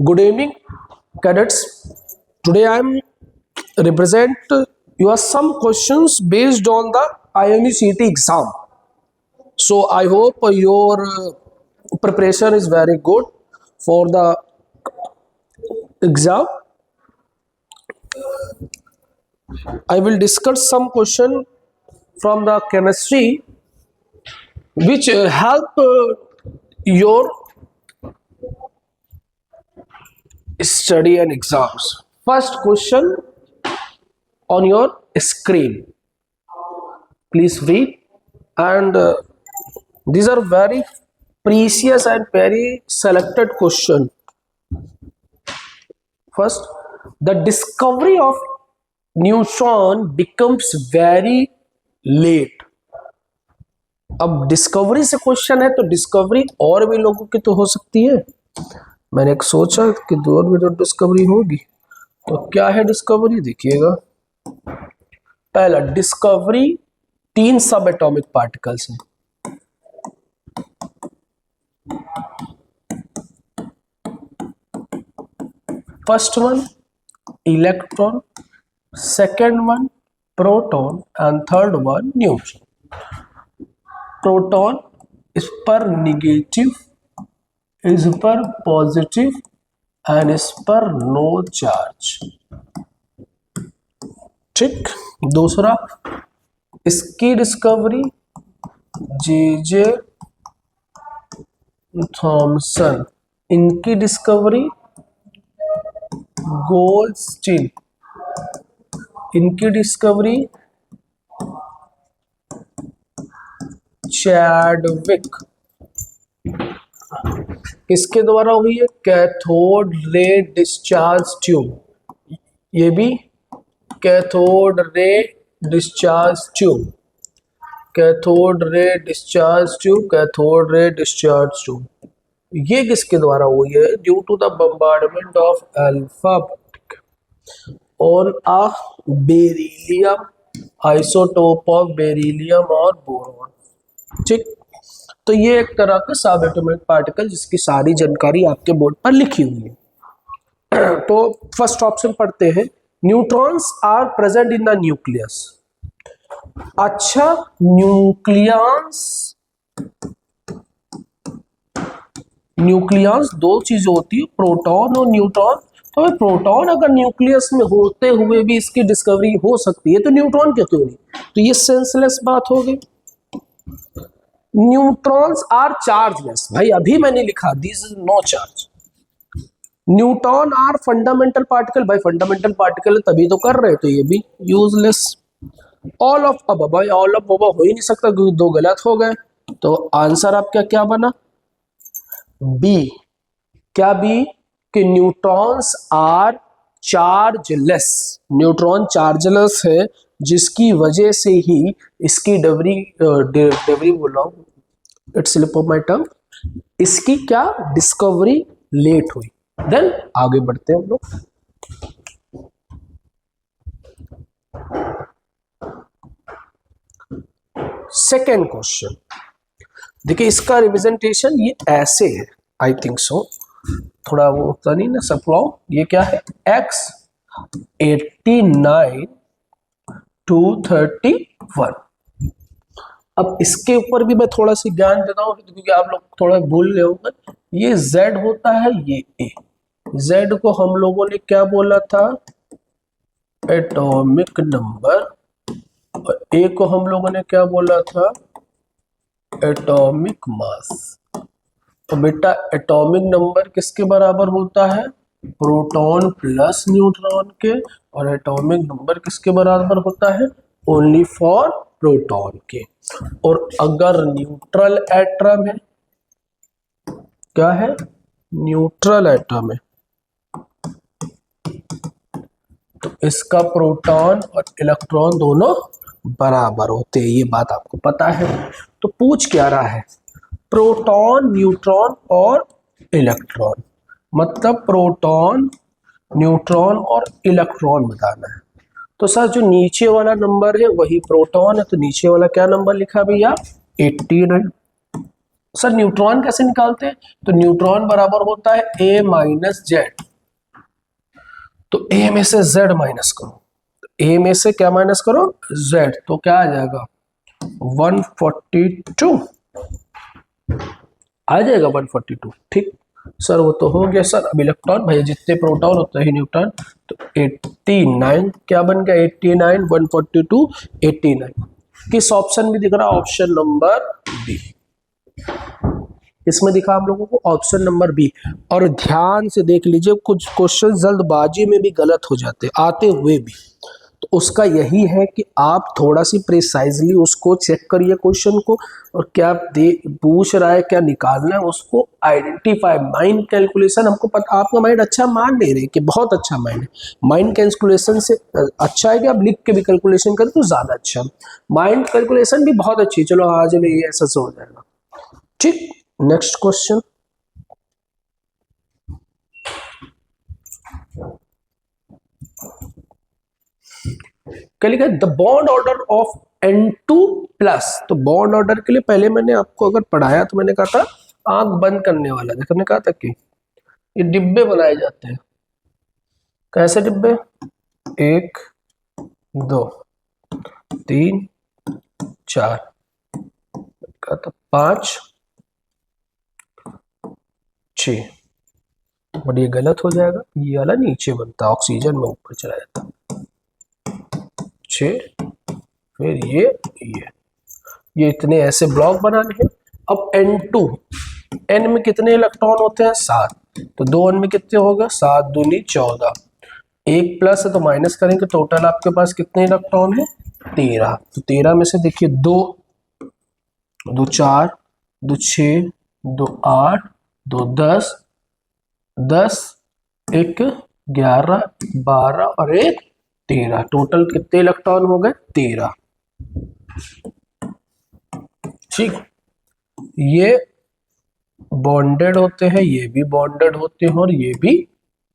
Good evening, cadets. Today I am represent you are some questions based on the IMCT exam. So I hope your preparation is very good for the exam. I will discuss some question from the chemistry which help your study and exams. First question on your screen. Please read, and these are very precious and very selected question. First, the discovery of neutron becomes very late. अब discovery से question है तो discovery और भी लोगों की तो हो सकती है। मैंने एक सोचा कि और भी तो डिस्कवरी होगी, तो क्या है डिस्कवरी देखिएगा। पहला, डिस्कवरी 3 सब एटॉमिक पार्टिकल्स हैं। First one electron, second one proton and third one neutron. Proton इस पर निगेटिव, इस पर पॉजिटिव एंड इस पर नो चार्ज। ठीक। दूसरा, इसकी डिस्कवरी जे थॉमसन, इनकी डिस्कवरी गोल्डस्टीन, इनकी डिस्कवरी चैडविक। किसके द्वारा हुई है? Cathode ray discharge tube. ये भी cathode ray discharge tube, cathode ray discharge tube, cathode ray discharge tube. ये किसके द्वारा हुई है? Due to the bombardment of alpha on a beryllium isotope of beryllium और बोरॉन। ठीक। तो ये एक तरह का सब एटॉमिक पार्टिकल जिसकी सारी जानकारी आपके बोर्ड पर लिखी हुई है। तो फर्स्ट ऑप्शन पढ़ते हैं, neutrons are present in the nucleus. अच्छा, न्यूक्लियस दो चीजें होती है, प्रोटॉन और न्यूट्रॉन। तो प्रोटॉन अगर न्यूक्लियस में होते हुए भी इसकी डिस्कवरी हो सकती है तो न्यूट्रॉन क्यों नहीं? तो ये सेंसलेस बात हो गई। न्यूट्रॉन्स आर चार्जलेस, भाई अभी मैंने लिखा this is no charge. Neutron are fundamental particle, भाई फंडामेंटल पार्टिकल तभी तो कर रहे, तो ये भी यूजलेस। ऑल ऑफ अब, भाई ऑल ऑफ अब हो ही नहीं सकता क्योंकि दो गलत हो गए। तो आंसर आपका क्या बना? बी। क्या बी? कि neutrons are chargeless. Neutron chargeless है जिसकी वजह से ही इसकी डिस्कवरी बोल रहा हूँ, इट्स स्लिप ऑफ माय टंग, इसकी क्या डिस्कवरी लेट हुई। देन आगे बढ़ते हैं हम लोग। सेकेंड क्वेश्चन देखिए, इसका रिप्रेजेंटेशन ये ऐसे है, आई थिंक सो, थोड़ा वो होता नहीं ना सप्लॉ। ये क्या है? x 89 231। अब इसके ऊपर भी मैं थोड़ा सा ज्ञान देता हूँ क्योंकि आप लोग थोड़ा भूल गए होंगे। ये z होता है, ये a। z को हम लोगों ने क्या बोला था? Atomic number. और a को हम लोगों ने क्या बोला था? Atomic mass. तो बेटा एटॉमिक नंबर किसके बराबर होता है? प्रोटॉन प्लस न्यूट्रॉन के। और एटॉमिक नंबर किसके बराबर होता है? ओनली फॉर प्रोटॉन के। और अगर न्यूट्रल एटम है, क्या है? न्यूट्रल एटम है, तो इसका प्रोटॉन और इलेक्ट्रॉन दोनों बराबर होते हैं। ये बात आपको पता है। तो पूछ क्या रहा है? प्रोटॉन, न्यूट्रॉन और इलेक्ट्रॉन, मतलब प्रोटॉन, न्यूट्रॉन और इलेक्ट्रॉन बताना है। तो सर जो नीचे वाला नंबर है वही प्रोटॉन है, तो नीचे वाला क्या नंबर लिखा भैया 89। सर न्यूट्रॉन कैसे निकालते हैं, तो न्यूट्रॉन बराबर होता है a माइनस जेड, तो a में से z माइनस करो, a में से क्या माइनस करो z, तो क्या आ जाएगा 142 आ जाएगा 142। ठीक सर वो तो हो गया सर। अब इलेक्ट्रॉन भैया जितने प्रोटॉन होते हैं न्यूट्रॉन, तो 89 क्या बन गया 89 142 89। किस ऑप्शन में दिख रहा है, ऑप्शन नंबर बी, इसमें दिखा हम लोगों को ऑप्शन नंबर बी। और ध्यान से देख लीजिए कुछ क्वेश्चन जल्दबाजी में भी गलत हो जाते आते हुए भी, तो उसका यही है कि आप थोड़ा सी प्रिसाइजली उसको चेक करिए क्वेश्चन को, और क्या पूछ रहा है क्या निकालना है उसको आइडेंटिफाई। माइंड कैलकुलेशन हमको पता, आपका माइंड अच्छा मान नहीं रहे कि बहुत अच्छा माइंड है, माइंड कैलकुलेशन से अच्छा है कि आप लिख के भी कैलकुलेशन करें तो ज़्यादा अच्छा। माइंड कैलकुलेशन भी बहुत अच्छी, चलो आज में ये ऐसा हो जाएगा। ठीक, नेक्स्ट क्वेश्चन। क्या लिखा है, the bond order of N2 plus. तो बॉन्ड ऑर्डर के लिए पहले मैंने आपको अगर पढ़ाया तो मैंने कहा था आंख बंद करने वाला, जैसे मैंने कहा था कि ये डिब्बे बनाए जाते हैं। कैसे डिब्बे, 1 2 3 4, कहा था 5 6, बट ये गलत हो जाएगा, ये वाला नीचे बनता, ऑक्सीजन में ऊपर चला जाता 6, फिर ये इतने ऐसे ब्लॉक बनाने हैं। अब N2, N में कितने इलेक्ट्रॉन होते हैं 7, तो 2 N में कितने होगा 7 दूनी 14, एक प्लस है तो माइनस करेंगे, टोटल आपके पास कितने इलेक्ट्रॉन है 13। तो 13 में से देखिए 2 2 4 2 6 2 8 2 10 10 1 11 12 और 1 13, टोटल कितने इलेक्ट्रॉन हो गए 13। ठीक, ये बॉन्डेड होते हैं, ये भी बॉन्डेड होते हैं और ये भी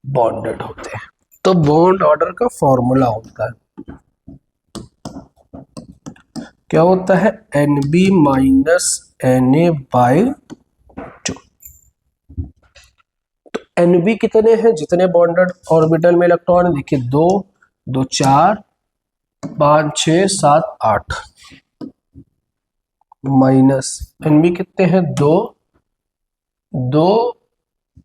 बॉन्डेड होते हैं। तो बॉन्ड ऑर्डर का फॉर्मूला होता है, क्या होता है Nb माइनस Na बाई 2। तो Nb कितने हैं, जितने बॉन्डेड ऑर्बिटल में इलेक्ट्रॉन है, देखिए 2 2 4 5 6 7 8, माइनस Nb कितने हैं 2 2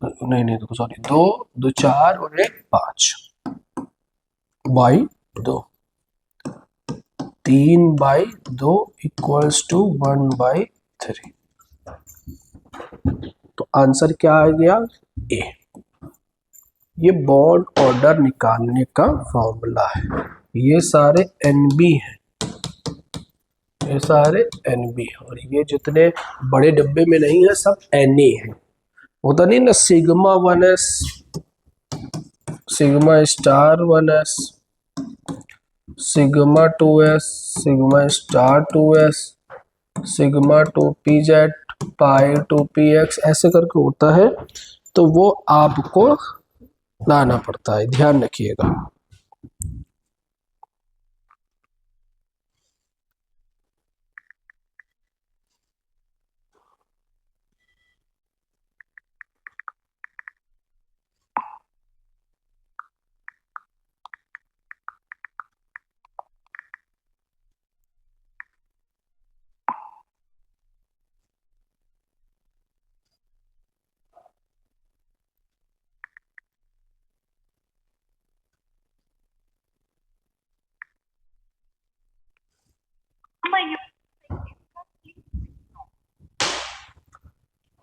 नहीं तो सॉरी 2 2 4 और 1 5 by 2, 3 by 2 equals to 1 by 3। तो आंसर क्या आ गया ए। ये बॉन्ड ऑर्डर निकालने का फॉर्मूला है। ये सारे Nb हैं, ये सारे Nb, और ये जितने बड़े डब्बे में नहीं है सब Na है। होता नहीं ना sigma 1s sigma star 1s sigma 2s sigma star 2s sigma 2pz पाई 2px ऐसे करके होता है, तो वो आपको लाना पड़ता है, ध्यान रखिएगा।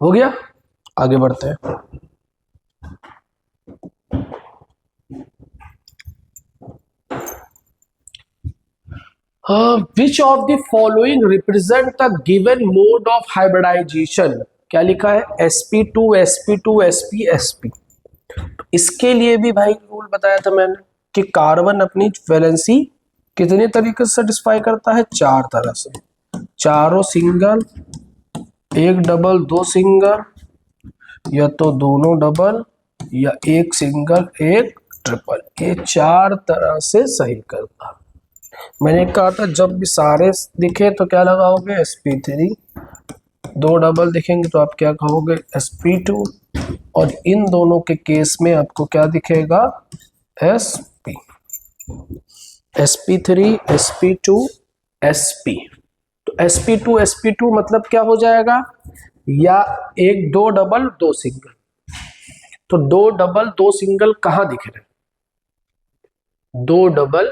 हो गया, आगे बढ़ते हैं। Which of the following represent the given mode of hybridisation. क्या लिखा है sp2 sp2 sp sp। इसके लिए भी भाई रूल बताया था मैंने कि कार्बन अपनी वैलेंसी कितने तरीके से सेटिस्फाई करता है, 4 तरह से, चारों सिंगल, एक डबल, 2 सिंगल, या तो दोनों डबल, या एक सिंगल एक ट्रिपल, ये 4 तरह से सही करता है। मैंने कहा था जब भी सारे दिखे तो क्या लगाओगे, sp3, दो डबल दिखेंगे तो आप क्या कहोगे, sp2, और इन दोनों के केस में आपको क्या दिखेगा, sp, sp3 sp2 sp। तो sp2 मतलब क्या हो जाएगा, या एक दो डबल दो सिंगल, तो दो डबल दो सिंगल कहाँ दिख रहे, दो डबल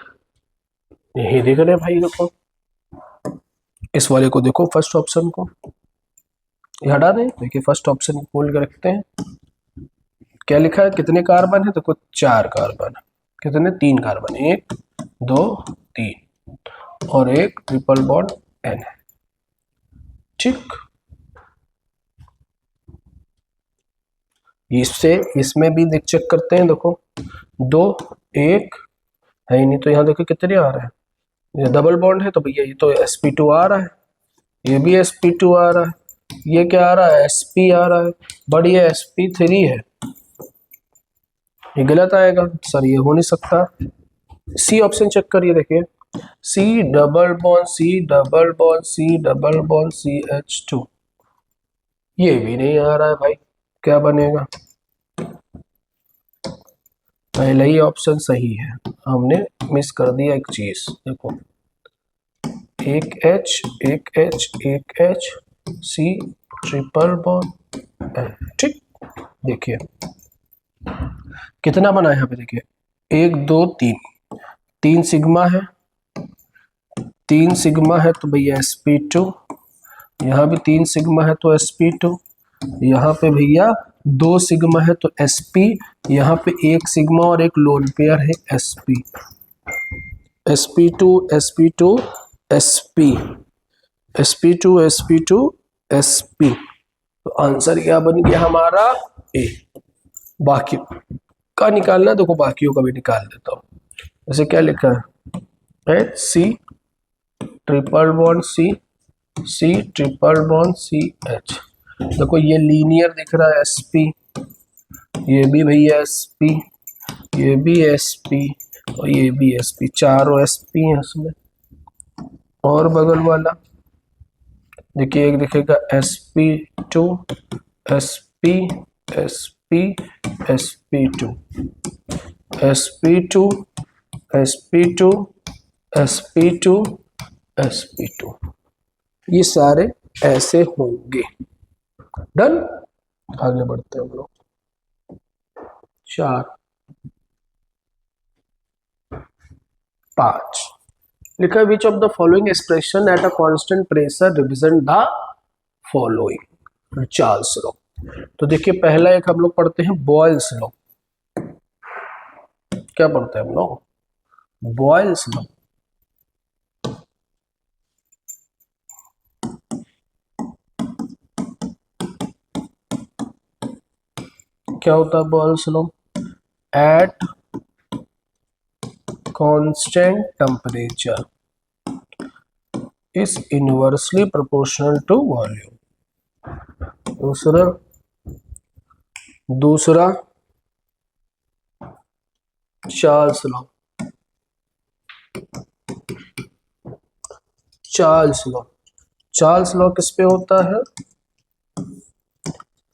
यही दिख रहे भाई, देखो इस वाले को देखो, फर्स्ट ऑप्शन को ये हटा दें, देखिए फर्स्ट ऑप्शन को खोल के रखते हैं, क्या लिखा है, कितने कार्बन है, देखो 4 कार्बन, कितने, 3 कार्बन, 1 2 3, और एक ट्रिपल बॉन्ड N है, ठीक। इससे इसमें भी देख चेक करते हैं, देखो 2 1 है ही नहीं, तो यहाँ देखो कितने आ रहे हैं, ये डबल बॉन्ड है तो भैया ये तो sp2 आ रहा है, ये भी sp2 आ रहा है, ये क्या आ रहा है, sp आ रहा है, बट ये sp3 है, ये गलत आएगा सर, ये हो नहीं सकता। सी ऑप्शन चेक करिए, देखिए C double bond C double bond C double bond CH2, ये भी नहीं आ रहा है भाई, क्या बनेगा, पहले ही ऑप्शन सही है, हमने मिस कर दिया एक चीज, देखो एक H C triple bond N, ठीक। देखिए कितना बना है यहाँ पे, देखिए 1 2 3, 3 सिग्मा है, 3 सिग्मा है तो भैया sp2, यहाँ भी 3 सिग्मा है तो sp2, यहाँ पे भैया 2 सिग्मा है तो sp, यहाँ पे 1 सिग्मा और एक लोन पेयर है sp, sp2 sp2 sp, sp2 sp2 sp, तो आंसर क्या बन गया हमारा, ए। बाकी का निकालना, देखो बाकियों का भी निकाल देता हूँ, जैसे क्या लिखा है, H C triple bond C, C triple bond C H, देखो ये लीनियर दिख रहा है sp, ये भी भैया sp, ये भी sp, और ये भी sp, चारों sp है इसमें, और बगल वाला देखिए एक दिखेगा sp2 sp sp sp2 sp2 sp2 sp2 sp2, ये सारे ऐसे होंगे, डन। आगे बढ़ते हैं हम लोग, 4 5 लिखा है, विच of the following expression at a constant pressure represent the following, Charles law. तो देखिए पहला एक हम लोग पढ़ते हैं बॉयल्स लॉ, क्या पढ़ते हैं हम लोग, बॉयल्स लॉ, क्या होता है Boyle's law, at constant temperature is inversely proportional to volume. दूसरा चार्ल्स लॉ, चार्ल्स लॉ किस पे होता है,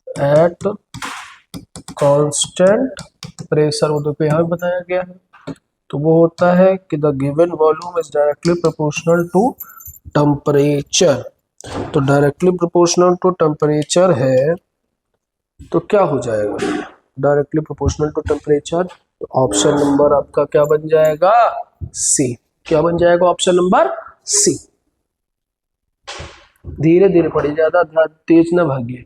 एट कांस्टेंट प्रेशर, वो तो यहाँ बताया गया है, तो वो होता है कि the given volume is directly proportional to temperature, तो डायरेक्टली प्रोपोर्शनल टू टेम्परेचर है तो क्या हो जाएगा, डायरेक्टली प्रोपोर्शनल टू टेम्परेचर, तो ऑप्शन नंबर आपका क्या बन जाएगा, सी, क्या बन जाएगा ऑप्शन नंबर सी। धीरे धीरे पढ़िए, ज्यादा तेज ना भागिए,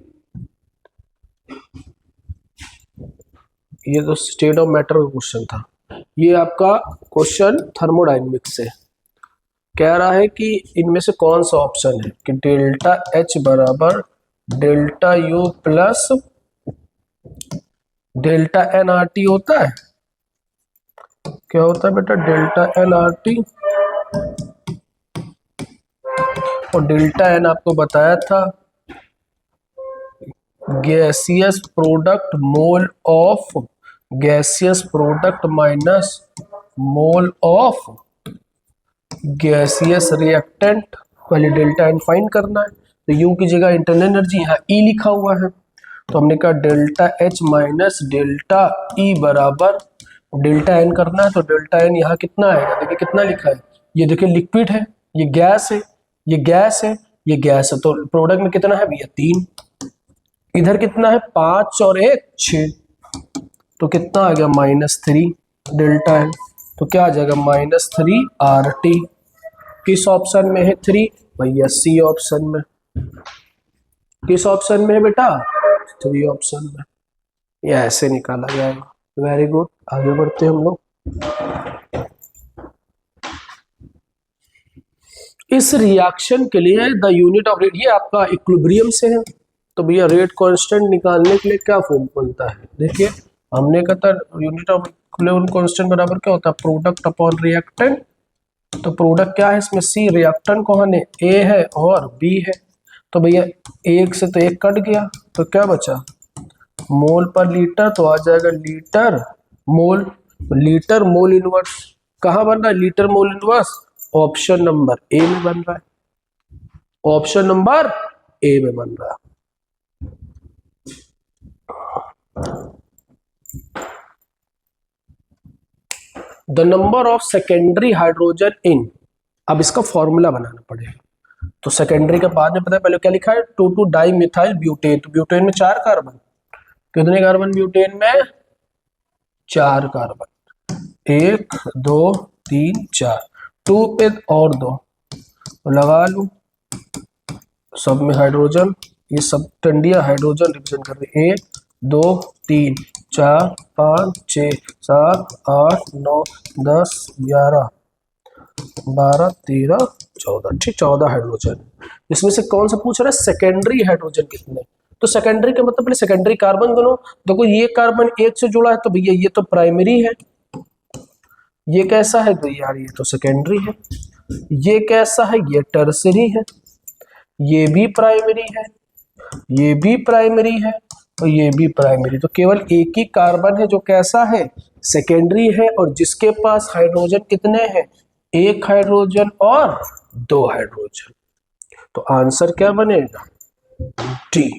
ये तो स्टेट ऑफ मैटर का क्वेश्चन था, ये आपका क्वेश्चन थर्मोडायनेमिक्स से कह रहा है कि इनमें से कौन सा ऑप्शन है कि डेल्टा एच बराबर delta U plus delta N R T होता है, क्या होता है बेटा, डेल्टा एन आर टी, और डेल्टा एन आपको बताया था gaseous product mole of, gaseous product minus mole of gaseous reactant, पहले डेल्टा एन फाइंड करना है, तो यू की जगह इंटरनल एनर्जी यहाँ ई लिखा हुआ है, तो हमने कहा delta H minus delta E बराबर, डेल्टा एन करना है तो डेल्टा एन यहाँ कितना आएगा, देखिए कितना लिखा है, ये देखिए लिक्विड है, ये गैस है, ये गैस है, ये गैस है, तो प्रोडक्ट में कितना है भैया 3, इधर कितना है 5 और 1 6, तो कितना आ गया -3 डेल्टा एन, तो क्या आ जाएगा -3 आर टी। किस ऑप्शन में है 3 भैया, सी ऑप्शन में। किस ऑप्शन में है बेटा, 3 ऑप्शन में, ये ऐसे निकाला जाएगा। वेरी गुड, आगे बढ़ते हैं हम लोग। इस रिएक्शन के लिए द यूनिट ऑफ रेट, ये आपका इक्विलिब्रियम से है, तो भैया रेट कांस्टेंट निकालने के लिए क्या फॉर्म बनता है, देखिए हमने कहा था यूनिट ऑफ इक्विलिब्रियम कांस्टेंट बराबर क्या होता है, प्रोडक्ट अपॉन रिएक्टेंट, तो प्रोडक्ट क्या है इसमें सी, रिएक्टेंट कौन है, ए है और बी है, तो भैया एक से तो एक कट गया, तो क्या बचा मोल पर लीटर, तो आ जाएगा litre mole, litre mole inverse कहाँ बन रहा है, litre mole inverse option number A में बन रहा है, ऑप्शन नंबर ए में बन रहा है। The number of secondary hydrogen in, अब इसका फॉर्मूला बनाना पड़ेगा, तो सेकेंडरी के बाद में पता है पहले क्या लिखा है 2,2 डाई मिथाइल ब्यूटेन, तो ब्यूटेन में 4 कार्बन, कितने कार्बन ब्यूटेन में 4 कार्बन, 1 2 3 4, 2 पे और 2 तो लगा लूं, सब में हाइड्रोजन, ये सब टंडिया हाइड्रोजन रिप्रेजेंट कर रही है, 1 2 3 4 5 6 7 8 9 10 11 12 13 14, ठीक 14 हाइड्रोजन, इसमें से कौन सा पूछ रहा है सेकेंडरी हाइड्रोजन कितने, तो सेकेंडरी का मतलब पहले सेकेंडरी कार्बन दोनों, देखो ये कार्बन एक से जुड़ा है तो भैया ये तो प्राइमरी है, ये कैसा है तो यार ये तो सेकेंडरी है, ये कैसा है ये टर्सरी है, ये भी प्राइमरी है, ये भी प्राइमरी है और ये भी प्राइमरी, तो केवल एक ही कार्बन है जो कैसा है सेकेंडरी है, और जिसके पास हाइड्रोजन कितने हैं, 1 हाइड्रोजन और 2 हाइड्रोजन, तो आंसर क्या बनेगा डी।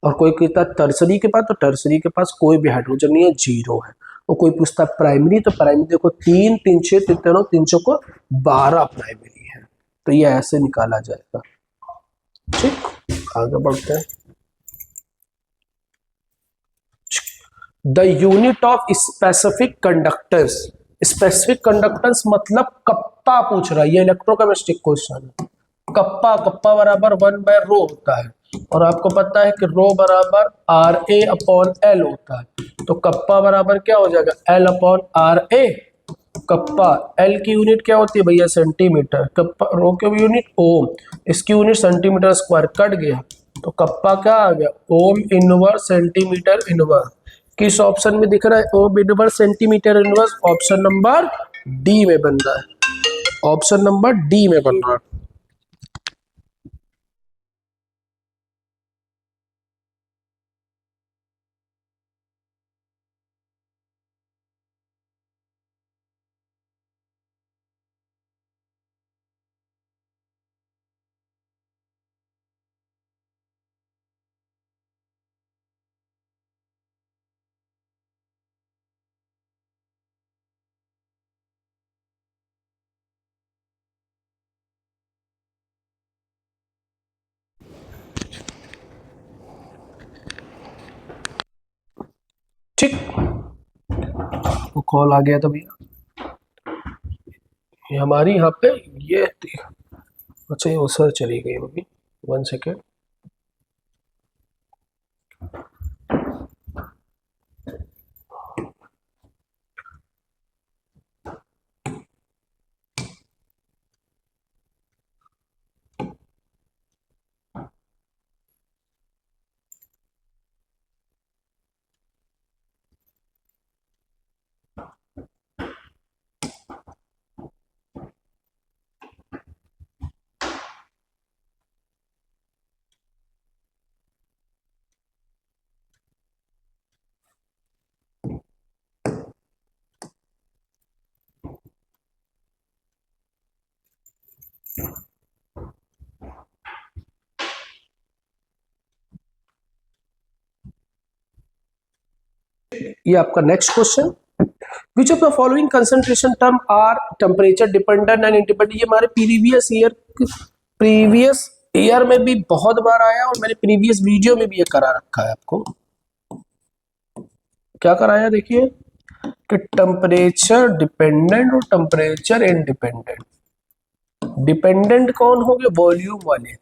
और कोई कहता है टर्सरी के पास, तो टर्सरी के पास कोई भी हाइड्रोजन नहीं है, 0 है, और कोई पूछता है प्राइमरी, तो प्राइमरी देखो 3 3 6 3 300 को 12 प्राइमरी है, तो ये ऐसे निकाला जाएगा, ठीक आगे बढ़ते हैं। The unit of specific conductance, specific conductance मतलब कप्पा पूछ रहा है, ये इलेक्ट्रोकेमिस्ट्री क्वेश्चन है, कप्पा, कप्पा बराबर 1/ρ होता है, और आपको पता है कि रो बराबर RA/L होता है, तो कप्पा बराबर क्या हो जाएगा L/RA, कप्पा L की यूनिट क्या होती है भैया सेंटीमीटर, कप्पा रो की यूनिट ओम, इसकी यूनिट सेंटीमीटर स्क्वायर, कट गया तो कप्पा क्या आ गया ओम इनवर्स सेंटीमीटर इनवर्स, किस ऑप्शन में दिख रहा है ohm inverse centimetre inverse, option number D में बन रहा है, ऑप्शन नंबर डी में बन रहा है। ठीक, वो कॉल आ गया था भैया, ये हमारी यहाँ पे ये अच्छा ये सर चली गई अभी, 1 सेकेंड। ये आपका next question, which of the following concentration term are temperature dependent and independent. ये हमारे प्रीवियस ईयर में भी बहुत बार आया और मैंने प्रीवियस वीडियो में भी ये करा रखा है। आपको क्या कराया देखिए कि टेम्परेचर डिपेंडेंट और टेम्परेचर इंडिपेंडेंट। डिपेंडेंट कौन हो गए, वॉल्यूम वाले,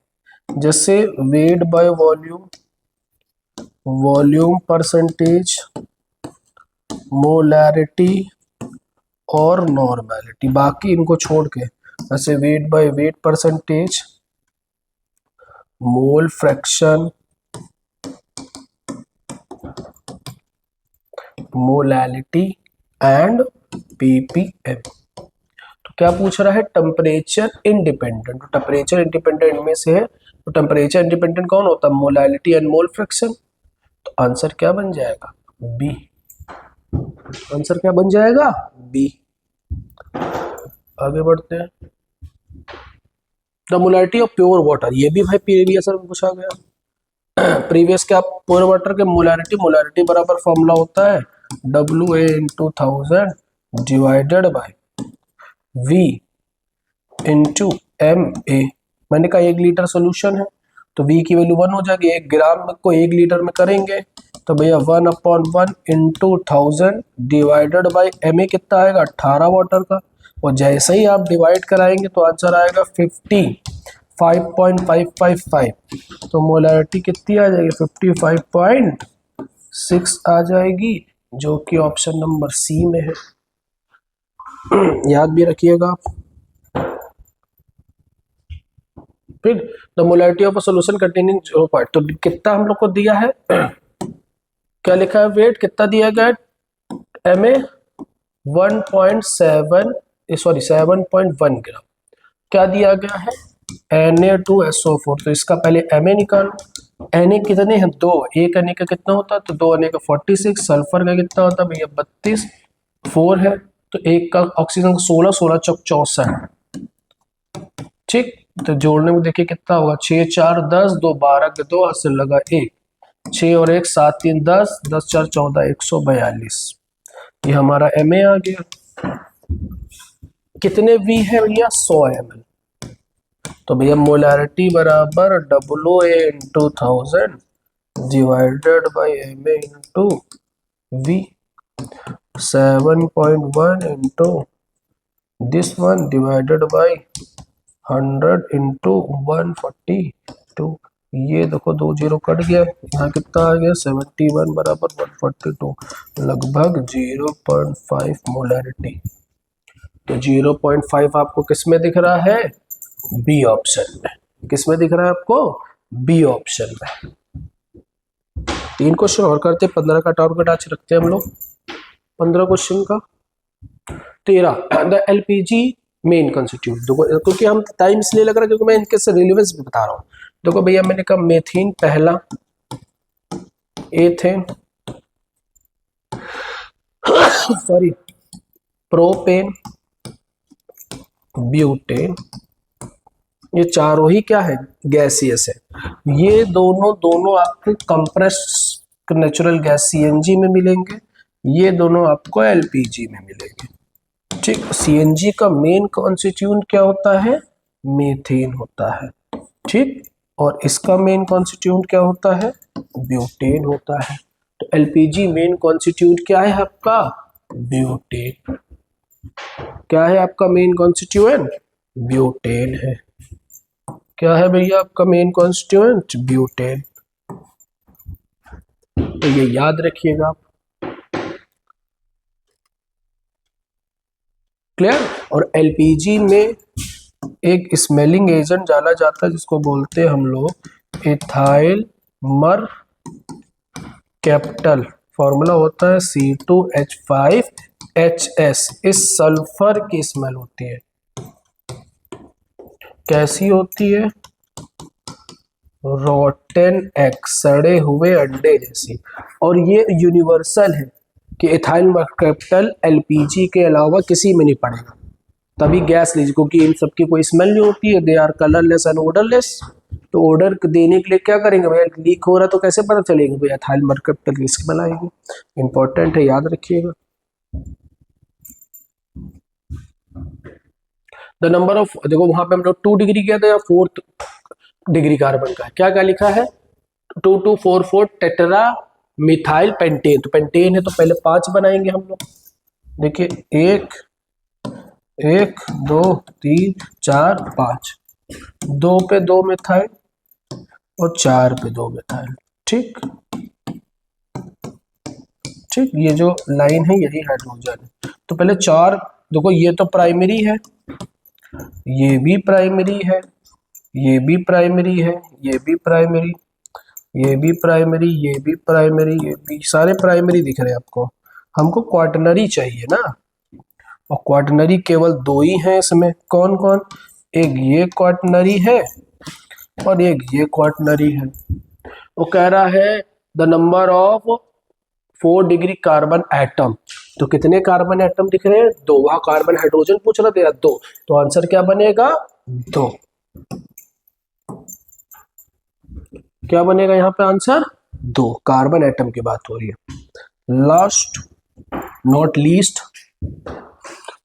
जैसे weight by volume, volume percentage, molarity और नॉर्मेलिटी। बाकी इनको छोड़ के जैसे weight by weight percentage, mole fraction, molality and ppm. तो क्या पूछ रहा है, टेम्परेचर इंडिपेंडेंट। तो टेम्परेचर इंडिपेंडेंट में से है, तो टेम्परेचर इंडिपेंडेंट कौन होता है, मोलैलिटी एंड मोल फ्रैक्शन। तो आंसर क्या बन जाएगा, बी। आंसर क्या बन जाएगा, बी। आगे बढ़ते हैं, the molarity of pure water. ये भी भाई प्रीवियस में पूछा गया। प्रीवियस क्या, प्योर वाटर के मोलैरिटी बराबर फॉर्मूला होता है WA into 1000 divided by V into MA। मैंने कहा 1 लीटर सोल्यूशन है तो V की वैल्यू 1 हो जाएगी। 1 ग्राम को 1 लीटर में करेंगे तो भैया 1/1 इंटू 1000 डिवाइडेड बाय MA कितना आएगा, 18 वाटर का। और जैसे ही आप डिवाइड कराएंगे तो आंसर आएगा 55.555। तो मोलैरिटी कितनी आ जाएगी, 55.6 आ जाएगी, जो कि ऑप्शन नंबर सी में है। याद भी रखिएगा आप। फिर the molarity of a solution containing 0. तो कितना हम लोग को दिया है, क्या लिखा है, वेट कितना दिया गया है, MA 7.1 ग्राम। क्या दिया गया है, Na2SO4। तो इसका पहले MA निकालो। Na कितने हैं, 2। एक Na का कितना होता है, तो 2 Na का 46। सल्फर का कितना होता है भैया, 32। 4 है तो एक का ऑक्सीजन का 16, 16 चौक 64। ठीक, तो जोड़ने में देखिए कितना होगा, 6 4 10, 2 12 के 2 हाथ से लगा 1, 6 और 1 7 3 10, 10 4 14, 142। ये हमारा MA आ गया। कितने V है भैया, 100 ml। तो भैया मोलैरिटी बराबर WA into 1000 divided by MA into V। 7.1 into this one divided by 100 into 142। ये देखो 2 0 कट गया, यहाँ कितना आ गया, 71 बराबर 142, लगभग 0.5 मोलैरिटी। तो 0.5 आपको किस में दिख रहा है, बी ऑप्शन में। किस में दिख रहा है आपको, बी ऑप्शन में। 3 क्वेश्चन और करते, 15 का टारगेट आज रखते हैं हम लोग। 15 क्वेश्चन का 13, द LPG मेन कंस्टिट्यूट। देखो क्योंकि हम टाइम इसलिए लग रहा है क्योंकि मैं इनके से रिलेवेंस भी बता रहा हूँ। देखो भैया मैंने कहा मेथीन पहला, एथेन, सॉरी प्रोपेन, ब्यूटेन, ये चारों ही क्या है, गैसियस है। ये दोनों आपको कंप्रेस्ड नेचुरल गैस CNG में मिलेंगे, ये दोनों आपको LPG में मिलेंगे। ठीक, CNG का मेन कॉन्स्टिट्यूएंट क्या होता है, मीथेन होता है। ठीक, और इसका मेन कॉन्स्टिट्यूएंट क्या होता है, ब्यूटेन होता है। तो LPG मेन कॉन्स्टिट्यूएंट क्या है आपका, ब्यूटेन। क्या है आपका मेन कॉन्स्टिट्यूएंट, ब्यूटेन है। क्या है भैया आपका मेन कॉन्स्टिट्यूएंट, ब्यूटेन। तो ये याद रखिएगा आप। क्लियर। और LPG में एक स्मेलिंग एजेंट डाला जाता है जिसको बोलते हैं हम लोग इथाइल मर कैपिटल। फॉर्मूला होता है C2H5HS। इस सल्फर की स्मेल होती है, कैसी होती है, रोटेन एग, सड़े हुए अंडे जैसी। और ये यूनिवर्सल है कि इथाइल मर कैपिटल LPG के अलावा किसी में नहीं पड़ेगा। तभी गैस लीजिए, क्योंकि इन सबकी कोई स्मेल नहीं होती है, they are colourless and odourless. तो ऑर्डर देने के लिए क्या करेंगे भैया, लीक हो रहा तो कैसे पता चलेगा भैया, एथाइल मरकब रिस्क बनाएगी। इंपॉर्टेंट है, याद रखिएगा। द नंबर ऑफ, देखो वहां पे हम लोग 2 डिग्री किया था, या 4 डिग्री कार्बन का है, क्या क्या लिखा है 2244 टेट्रा मिथाइल पेंटेन। तो पेंटेन है तो पहले 5 बनाएंगे हम लोग। देखिए 1 1 2 3 4 5, 2 पे 2 मिथाइल और 4 पे 2 मिथाइल। ठीक ठीक, ये जो लाइन है यही हाइड्रोजन है। तो पहले 4, देखो ये तो प्राइमरी है, ये भी प्राइमरी है, ये भी प्राइमरी है, ये भी प्राइमरी, ये भी प्राइमरी, ये भी प्राइमरी, ये भी, सारे प्राइमरी दिख रहे हैं आपको। हमको क्वाटरनरी चाहिए ना, और क्वाटरनरी केवल 2 ही हैं इसमें। कौन कौन, एक ये क्वाटरनरी है और एक ये क्वाटरनरी है। वो कह रहा है the number of 4 degree carbon atom. तो कितने कार्बन एटम दिख रहे हैं, 2। वहां कार्बन हाइड्रोजन पूछ रहा तेरा 2, तो आंसर क्या बनेगा 2। क्या बनेगा यहाँ पे आंसर 2, कार्बन एटम की बात हो रही है। Last not least,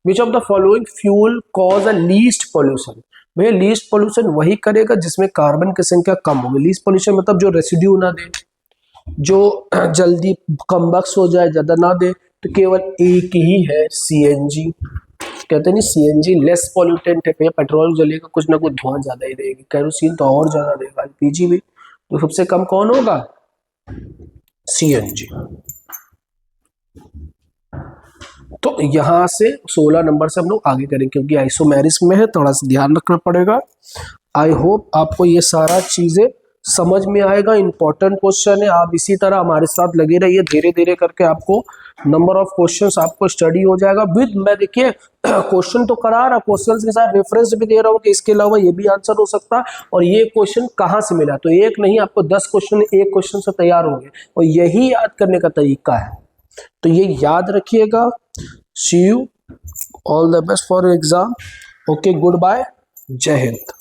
which of the following fuel cause a least pollution. भैया लीस्ट पोल्यूशन वही करेगा जिसमें कार्बन की संख्या कम होगी। लीस्ट पोल्यूशन मतलब जो रेसिड्यू ना दे, जो जल्दी कम्बक्स हो जाए, ज्यादा ना दे। तो केवल एक ही है सीएनजी। कहते नहीं सीएनजी लेस पॉल्यूटेंट है, भैया पेट्रोल जलेगा कुछ ना कुछ धुआं ज्यादा ही देगी, केरोसिन तो और ज्यादा देगा, एलपीजी भी। तो सबसे कम कौन होगा, सीएनजी। तो यहां से 16 नंबर से हम लोग आगे करेंगे, क्योंकि आइसोमेरिस में है, थोड़ा सा ध्यान रखना पड़ेगा। आई होप आपको ये सारा चीजें समझ में आएगा। इंपॉर्टेंट क्वेश्चन है, आप इसी तरह हमारे साथ लगे रहिए, धीरे धीरे करके आपको नंबर ऑफ क्वेश्चंस आपको स्टडी हो जाएगा। विद मैं देखिए क्वेश्चन तो करा रहा, क्वेश्चंस के साथ रेफरेंस भी दे रहा हूँ कि इसके अलावा ये भी आंसर हो सकता है, और ये क्वेश्चन कहाँ से मिला। तो एक नहीं, आपको 10 क्वेश्चन एक क्वेश्चन से तैयार होंगे, और यही याद करने का तरीका है। तो ये याद रखिएगा। See you, all the best for exam. Okay, good bye, जय हिंद।